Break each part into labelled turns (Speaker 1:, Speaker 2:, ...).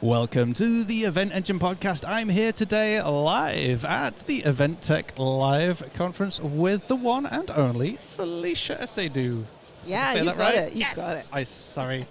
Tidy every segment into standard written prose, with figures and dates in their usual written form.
Speaker 1: Welcome to the Event Engine Podcast. I'm here today live at the Event Tech Live conference with the one and only Felicia Asiedu.
Speaker 2: Yeah,
Speaker 1: you
Speaker 2: got
Speaker 1: right?
Speaker 2: it. You
Speaker 1: Yes!
Speaker 2: got it.
Speaker 1: Sorry.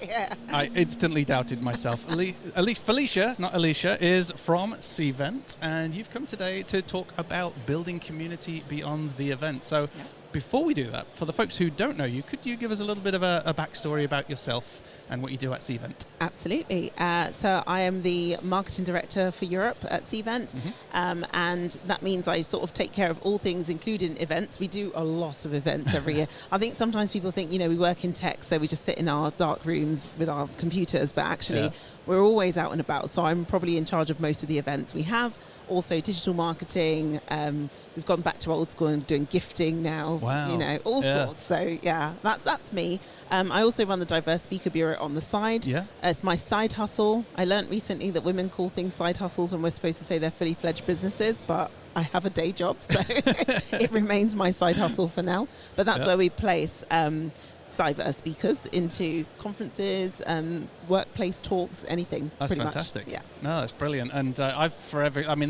Speaker 2: Yeah.
Speaker 1: I instantly doubted myself. Felicia, not Alicia, is from Cvent, and you've come today to talk about building community beyond the event. So before we do that, for the folks who don't know you, could you give us a little bit of a backstory about yourself and what you do at Cvent?
Speaker 2: Absolutely. So I am the marketing director for Europe at Cvent, and that means I sort of take care of all things, including events. We do a lot of events every year. I think sometimes people think, we work in tech, so we just sit in our dark rooms with our computers, but actually we're always out and about. So I'm probably in charge of most of the events we have. Also digital marketing. We've gone back to old school and doing gifting now.
Speaker 1: Wow.
Speaker 2: All sorts. So that's me. I also run the Diverse Speaker Bureau on the side.
Speaker 1: Yeah.
Speaker 2: It's my side hustle. I learned recently that women call things side hustles when we're supposed to say they're fully fledged businesses, but I have a day job, so it remains my side hustle for now. But that's where we place diverse speakers into conferences, workplace talks, anything.
Speaker 1: That's
Speaker 2: pretty
Speaker 1: fantastic.
Speaker 2: Much. Yeah.
Speaker 1: No, that's brilliant. And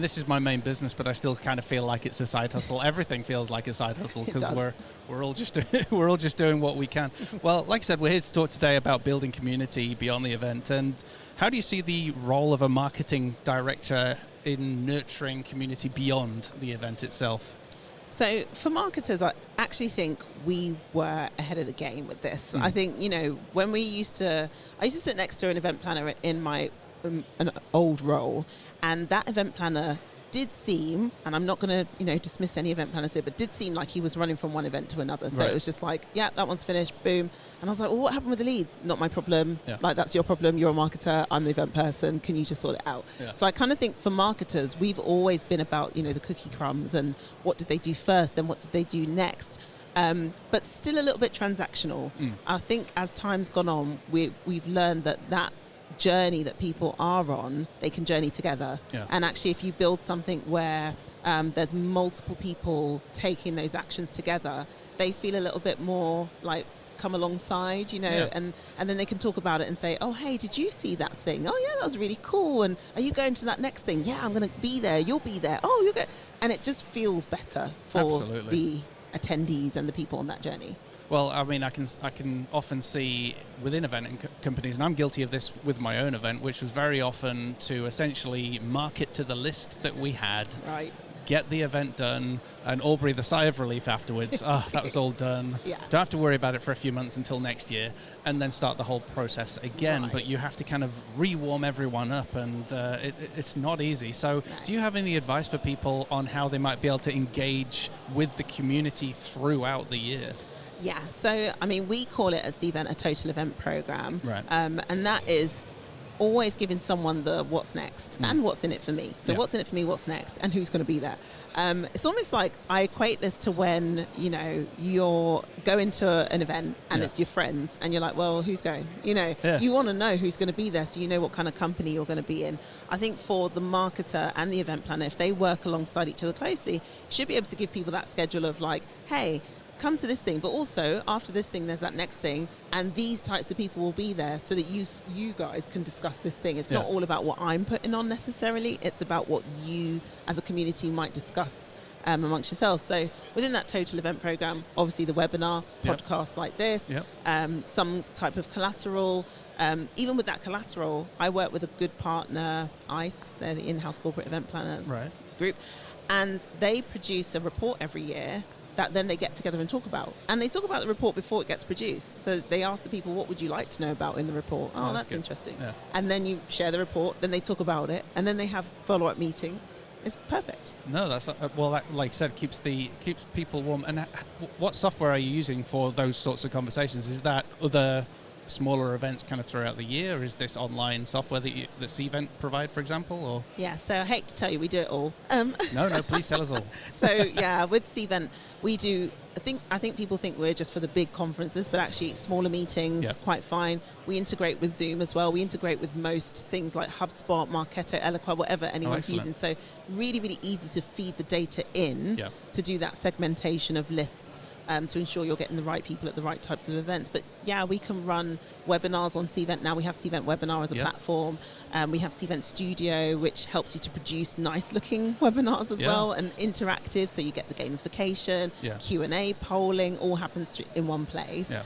Speaker 1: this is my main business, but I still kind of feel like it's a side hustle. Everything feels like a side hustle because we're all just doing what we can. Well, like I said, we're here to talk today about building community beyond the event. And how do you see the role of a marketing director in nurturing community beyond the event itself?
Speaker 2: So for marketers, I actually think we were ahead of the game with this. I think, when I used to sit next to an event planner in my an old role, and that event planner did seem, and I'm not going to, dismiss any event planners here, but did seem like he was running from one event to another. So it was just like, that one's finished, boom. And I was like, well, what happened with the leads? Not my problem. Yeah. Like, that's your problem. You're a marketer. I'm the event person. Can you just sort it out? Yeah. So I kind of think for marketers, we've always been about, the cookie crumbs and what did they do first, then what did they do next? But still a little bit transactional. I think as time's gone on, we've learned that journey that people are on, they can journey together. And actually, if you build something where there's multiple people taking those actions together, they feel a little bit more like come alongside, and then they can talk about it and say, oh, hey, did you see that thing? Oh, yeah, that was really cool. And are you going to that next thing? Yeah, I'm going to be there. You'll be there. Oh, you're going. And it just feels better for the attendees and the people on that journey.
Speaker 1: Well, I mean, I can often see within event companies, and I'm guilty of this with my own event, which was very often to essentially market to the list that we had, get the event done, and all breathe a sigh of relief afterwards. That was all done. Don't have to worry about it for a few months until next year, and then start the whole process again. But you have to kind of re-warm everyone up, and it's not easy. So do you have any advice for people on how they might be able to engage with the community throughout the year?
Speaker 2: Yeah, so I mean, we call it at Cvent a total event program, and that is always giving someone the what's next and what's in it for me. So what's in it for me, what's next, and who's going to be there. It's almost like I equate this to when you're going to an event and it's your friends, and you're like, well, who's going? You want to know who's going to be there, so you know what kind of company you're going to be in. I think for the marketer and the event planner, if they work alongside each other closely, you should be able to give people that schedule of like, hey, come to this thing, but also after this thing there's that next thing, and these types of people will be there so that you guys can discuss this thing. It's not all about what I'm putting on necessarily, it's about what you as a community might discuss amongst yourselves. So within that total event program, obviously the webinar, podcast like this, some type of collateral. Even with that collateral, I work with a good partner, ICE, they're the in-house corporate event planner group, and they produce a report every year that then they get together and talk about. And they talk about the report before it gets produced. So they ask the people, what would you like to know about in the report? Oh, that's interesting. Yeah. And then you share the report, then they talk about it, and then they have follow-up meetings. It's perfect.
Speaker 1: No, that's that, like I said, keeps people warm. And what software are you using for those sorts of conversations? Is that other smaller events kind of throughout the year? Is this online software that Cvent provide, for example? Or
Speaker 2: so I hate to tell you, we do it all.
Speaker 1: No, please tell us all.
Speaker 2: So with Cvent, we do. I think people think we're just for the big conferences, but actually smaller meetings, quite fine. We integrate with Zoom as well. We integrate with most things like HubSpot, Marketo, Eloqua, whatever anyone's using. So really, really easy to feed the data in to do that segmentation of lists. to ensure you're getting the right people at the right types of events. But yeah, we can run webinars on Cvent now. We have Cvent Webinar as a platform. We have Cvent Studio, which helps you to produce nice looking webinars as well, and interactive, so you get the gamification, Q&A, polling, all happens in one place.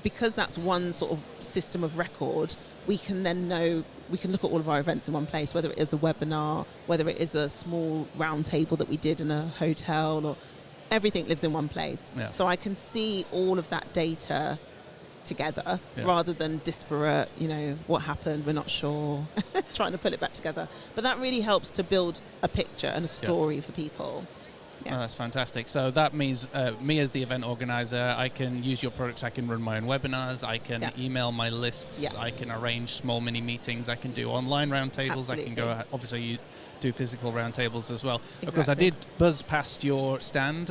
Speaker 2: Because that's one sort of system of record, we can then we can look at all of our events in one place, whether it is a webinar, whether it is a small round table that we did in a hotel, or everything lives in one place. So I can see all of that data together rather than disparate, what happened, we're not sure, trying to put it back together. But that really helps to build a picture and a story for people.
Speaker 1: Oh, that's fantastic. So that means me as the event organizer, I can use your products, I can run my own webinars, I can email my lists, I can arrange small mini meetings, I can do online roundtables, I can go, obviously you do physical roundtables as well. Of course, I did buzz past your stand.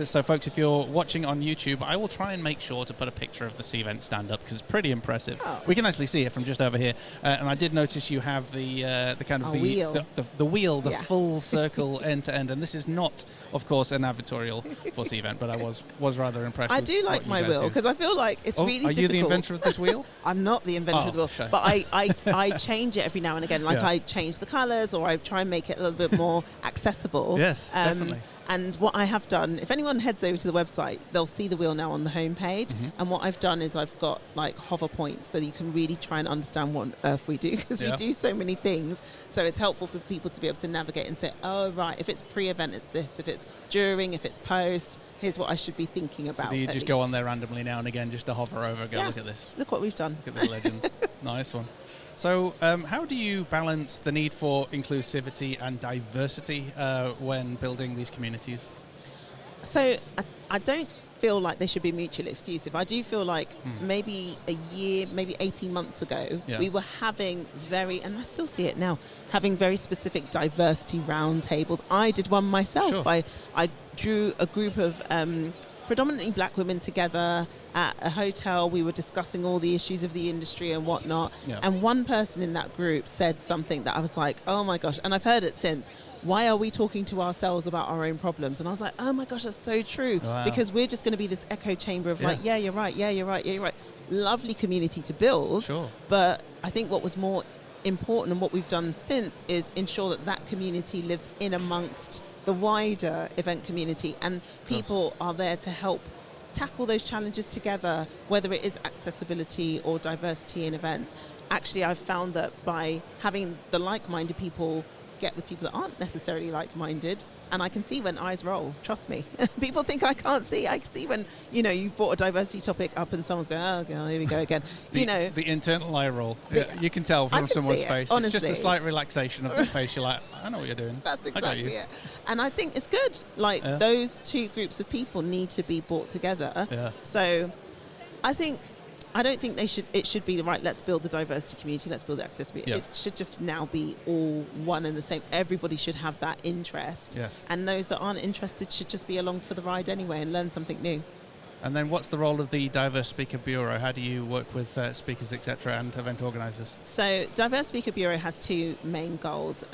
Speaker 1: So folks, if you're watching on YouTube, I will try and make sure to put a picture of the Cvent stand up, because it's pretty impressive. We can actually see it from just over here. And I did notice you have the kind of the wheel, the full circle end to end. And this is not, of course, an advertorial for Cvent, but I was rather impressed.
Speaker 2: I do like my wheel, because I feel like it's really difficult.
Speaker 1: Are you the inventor of this wheel?
Speaker 2: I'm not the inventor of the wheel,
Speaker 1: sure.
Speaker 2: but I change it every now and again. Like I change the colours, or I try and make it a little bit more accessible.
Speaker 1: Yes, definitely.
Speaker 2: And what I have done, if anyone heads over to the website, they'll see the wheel now on the homepage. And what I've done is I've got like hover points, so you can really try and understand what on earth we do, because we do so many things. So it's helpful for people to be able to navigate and say, oh, right, if it's pre-event, it's this. If it's during, if it's post, here's what I should be thinking about.
Speaker 1: So do you just go on there randomly now and again, just to hover over, go look at this?
Speaker 2: Look what we've done.
Speaker 1: Look at this legend. Nice one. So how do you balance the need for inclusivity and diversity when building these communities?
Speaker 2: So I don't feel like they should be mutually exclusive. I do feel like maybe a year, maybe 18 months ago, we were having and I still see it now, having very specific diversity roundtables. I did one myself.
Speaker 1: Sure.
Speaker 2: I drew a group of predominantly black women together at a hotel. We were discussing all the issues of the industry and whatnot. And one person in that group said something that I was like, oh my gosh, and I've heard it since. Why are we talking to ourselves about our own problems? And I was like, oh my gosh, that's so true.
Speaker 1: Wow.
Speaker 2: Because we're just going to be this echo chamber of like, you're right, you're right, you're right. Lovely community to build.
Speaker 1: Sure.
Speaker 2: But I think what was more important and what we've done since is ensure that that community lives in amongst the wider event community, and people are there to help tackle those challenges together, whether it is accessibility or diversity in events. Actually, I've found that by having the like-minded people get with people that aren't necessarily like-minded, and I can see when eyes roll, trust me. People think I can't see. I can see when, you brought a diversity topic up and someone's going, oh, God, here we go again.
Speaker 1: The internal eye roll. You can tell from someone's face.
Speaker 2: Honestly.
Speaker 1: It's just a slight relaxation of the face. You're like, I know what you're doing.
Speaker 2: That's exactly it. And I think it's good. Like, those two groups of people need to be brought together. So I don't think it should be right, let's build the diversity community, let's build the accessibility. It should just now be all one and the same. Everybody should have that interest. And those that aren't interested should just be along for the ride anyway and learn something new.
Speaker 1: And then what's the role of the Diverse Speaker Bureau? How do you work with speakers, etc., and event organisers?
Speaker 2: So Diverse Speaker Bureau has two main goals.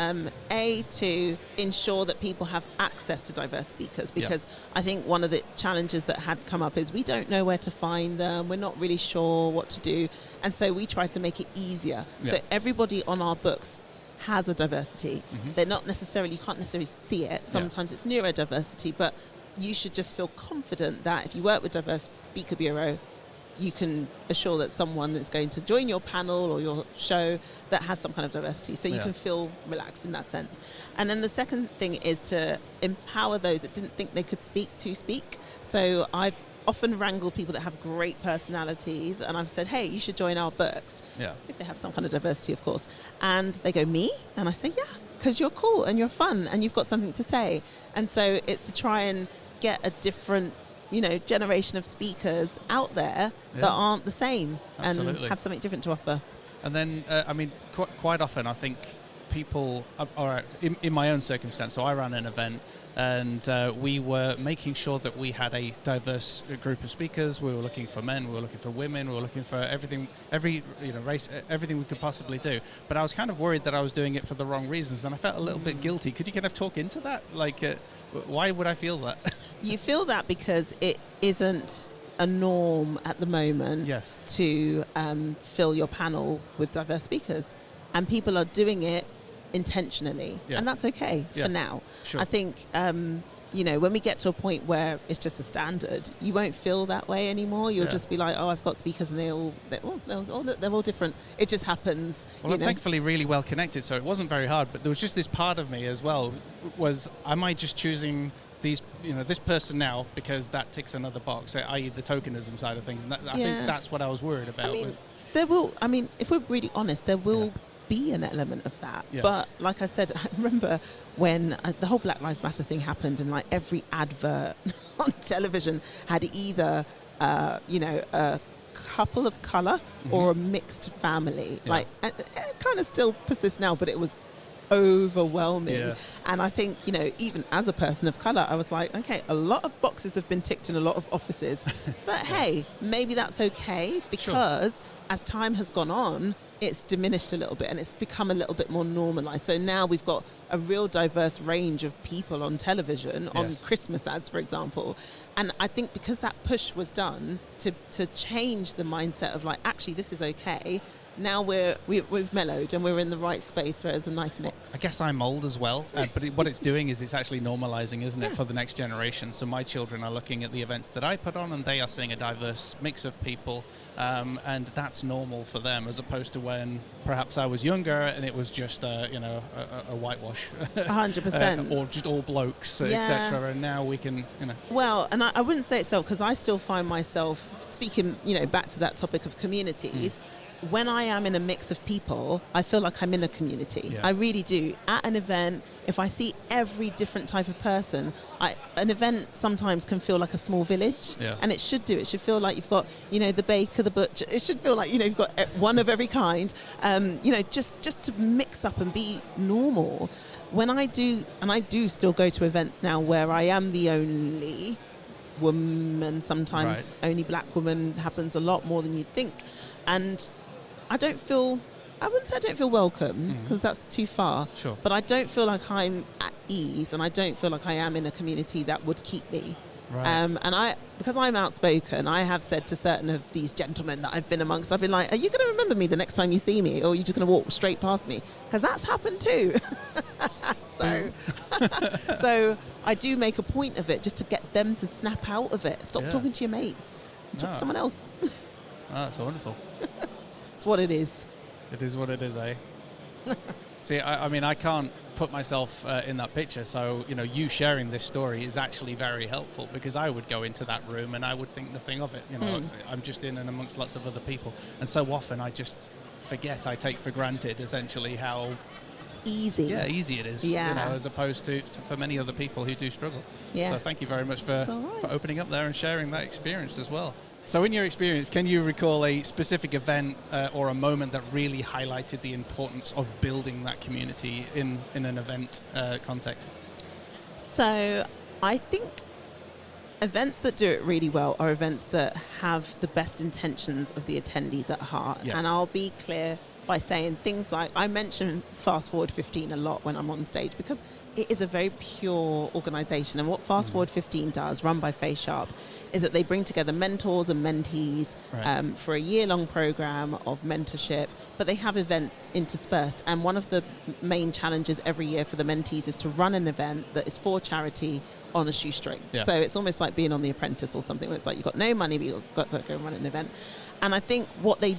Speaker 2: A, to ensure that people have access to diverse speakers, because I think one of the challenges that had come up is we don't know where to find them, we're not really sure what to do, and so we try to make it easier. So everybody on our books has a diversity. They're not necessarily, you can't necessarily see it. Sometimes it's neurodiversity, but you should just feel confident that if you work with Diverse Speaker Bureau, you can assure that someone is going to join your panel or your show that has some kind of diversity. So you can feel relaxed in that sense. And then the second thing is to empower those that didn't think they could speak to speak. So I've often wrangled people that have great personalities, and I've said, hey, you should join our books. If they have some kind of diversity, of course. And they go, me? And I say, yeah, because you're cool and you're fun and you've got something to say. And so it's to try and get a different, generation of speakers out there that aren't the same and have something different to offer.
Speaker 1: And then, quite often I think people, or in my own circumstance, so I ran an event, and we were making sure that we had a diverse group of speakers. We were looking for men, we were looking for women, we were looking for everything, race, everything we could possibly do. But I was kind of worried that I was doing it for the wrong reasons, and I felt a little bit guilty. Could you kind of talk into that? Like, why would I feel that?
Speaker 2: You feel that because it isn't a norm at the moment to fill your panel with diverse speakers, and people are doing it intentionally, and that's okay for now. Sure. I think when we get to a point where it's just a standard, you won't feel that way anymore. You'll just be like, oh, I've got speakers and they're all different. It just happens.
Speaker 1: Well, I'm thankfully really well connected, so it wasn't very hard, but there was just this part of me as well, was am I just choosing this person now because that ticks another box, i.e. the tokenism side of things, and I think that's what I was worried about.
Speaker 2: If we're really honest, there will be an element of that. But like I said, I remember when the whole Black Lives Matter thing happened, and like every advert on television had either a couple of color or a mixed family. Like it kind of still persists now, but it was overwhelming. And I think, even as a person of color, I was like, okay, a lot of boxes have been ticked in a lot of offices, but hey, maybe that's okay, because as time has gone on, it's diminished a little bit and it's become a little bit more normalized. So now we've got a real diverse range of people on television, on Christmas ads, for example. And I think because that push was done to change the mindset of like, actually, this is okay, now we've mellowed and we're in the right space where there's a nice mix.
Speaker 1: I guess I'm old as well, but what it's doing is it's actually normalizing, isn't it, for the next generation. So my children are looking at the events that I put on, and they are seeing a diverse mix of people, and that's normal for them, as opposed to when perhaps I was younger and it was just a whitewash.
Speaker 2: 100%.
Speaker 1: Or just all blokes, etc. And now we can,
Speaker 2: Well, and I wouldn't say it's so, because I still find myself speaking, back to that topic of communities. When I am in a mix of people, I feel like I'm in a community. I really do. At an event, if I see every different type of person, an event sometimes can feel like a small village, and it should do. It should feel like you've got, the baker, the butcher. It should feel like, you've got one of every kind, just to mix up and be normal. When I do, and I do still go to events now where I am the only woman, sometimes only black woman, happens a lot more than you'd think. And I wouldn't say I don't feel welcome, because that's too far. Sure. But I don't feel like I'm at ease, and I don't feel like I am in a community that would keep me. Right. And because I'm outspoken, I have said to certain of these gentlemen that I've been amongst, I've been like, are you going to remember me the next time you see me, or are you just going to walk straight past me? Because that's happened too. So I do make a point of it just to get them to snap out of it. Stop talking to your mates. Talk to someone else.
Speaker 1: That's wonderful.
Speaker 2: It's what it is.
Speaker 1: It is what it is, eh? See, I mean, I can't put myself in that picture, so, you sharing this story is actually very helpful, because I would go into that room and I would think nothing of it. I'm just in and amongst lots of other people. And so often I just forget, I take for granted, essentially, how
Speaker 2: easy
Speaker 1: it is, as opposed to for many other people who do struggle. So thank you very much for opening up there and sharing that experience as well. So in your experience, can you recall a specific event or a moment that really highlighted the importance of building that community in an event context?
Speaker 2: So I think events that do it really well are events that have the best intentions of the attendees at heart. And I'll be clear by saying things like, I mention Fast Forward 15 a lot when I'm on stage, because it is a very pure organisation. And what Fast Forward 15 does, run by Faye Sharp, is that they bring together mentors and mentees for a year-long program of mentorship, but they have events interspersed. And one of the main challenges every year for the mentees is to run an event that is for charity on a shoestring. So it's almost like being on The Apprentice or something, where it's like you've got no money, but you've got to go and run an event. And I think what they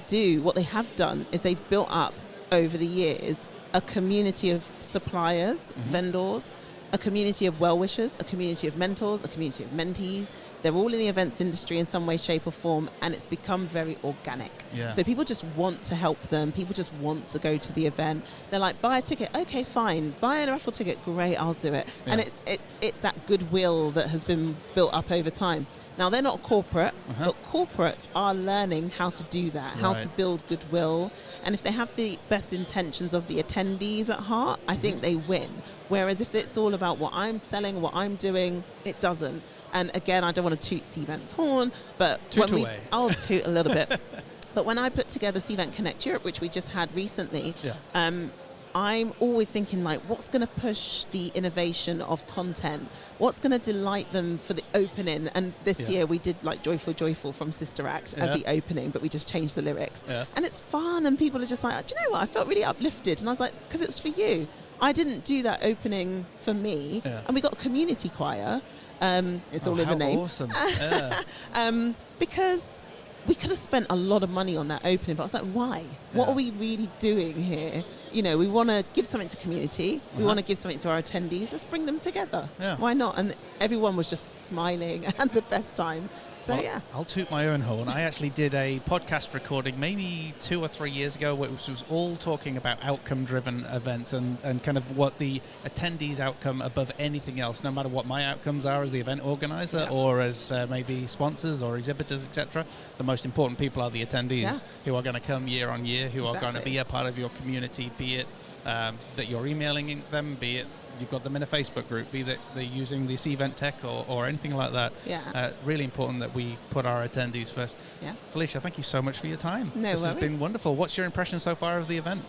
Speaker 2: have done is they've built up over the years a community of suppliers, vendors, a community of well-wishers, a community of mentors, a community of mentees. They're all in the events industry in some way, shape or form, and it's become very organic. So people just want to help them. People just want to go to the event. They're like, buy a ticket. Okay, fine. Buy a raffle ticket. Great, I'll do it. And it's that goodwill that has been built up over time. Now, they're not corporate, but corporates are learning how to do that, how to build goodwill. And if they have the best intentions of the attendees at heart, I think they win. Whereas if it's all about what I'm selling, what I'm doing, it doesn't. And again, I don't want to toot Cvent's horn, but I'll toot a little bit. But when I put together Cvent Connect Europe, which we just had recently, I'm always thinking, like, what's going to push the innovation of content? What's going to delight them for the opening? And this year we did like Joyful Joyful from Sister Act as the opening, but we just changed the lyrics. And it's fun, and people are just like, do you know what? I felt really uplifted. And I was like, because it's for you. I didn't do that opening for me. And we got a community choir. It's all in the name. Awesome. Because we could have spent a lot of money on that opening, but I was like, why? What are we really doing here? You know, we want to give something to community. We want to give something to our attendees. Let's bring them together. Why not? And everyone was just smiling and had the best time. So,
Speaker 1: I'll toot my own horn. I actually did a podcast recording maybe 2 or 3 years ago, which was all talking about outcome-driven events and kind of what the attendees' outcome above anything else, no matter what my outcomes are as the event organizer or as maybe sponsors or exhibitors, etc. The most important people are the attendees who are going to come year on year, who are going to be a part of your community, be it that you're emailing them, be it you've got them in a Facebook group, be that they're using the Cvent tech or anything like that. Really important that we put our attendees first. Felicia, thank you so much for your time. This has been wonderful. What's your impression so far of the event?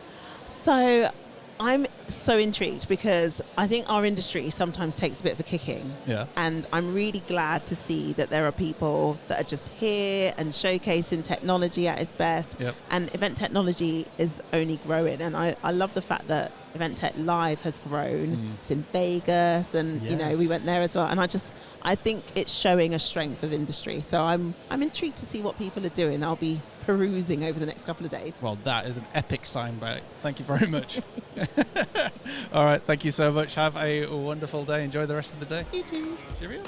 Speaker 2: So I'm so intrigued because I think our industry sometimes takes a bit of a kicking. And I'm really glad to see that there are people that are just here and showcasing technology at its best. And event technology is only growing. And I love the fact that Event Tech Live has grown. It's in Vegas, and you know, we went there as well. And I think it's showing a strength of industry. So I'm intrigued to see what people are doing. I'll be perusing over the next couple of days.
Speaker 1: Well, that is an epic sign back. Thank you very much. All right, thank you so much. Have a wonderful day. Enjoy the rest of the day.
Speaker 2: You too.
Speaker 1: Cheerio.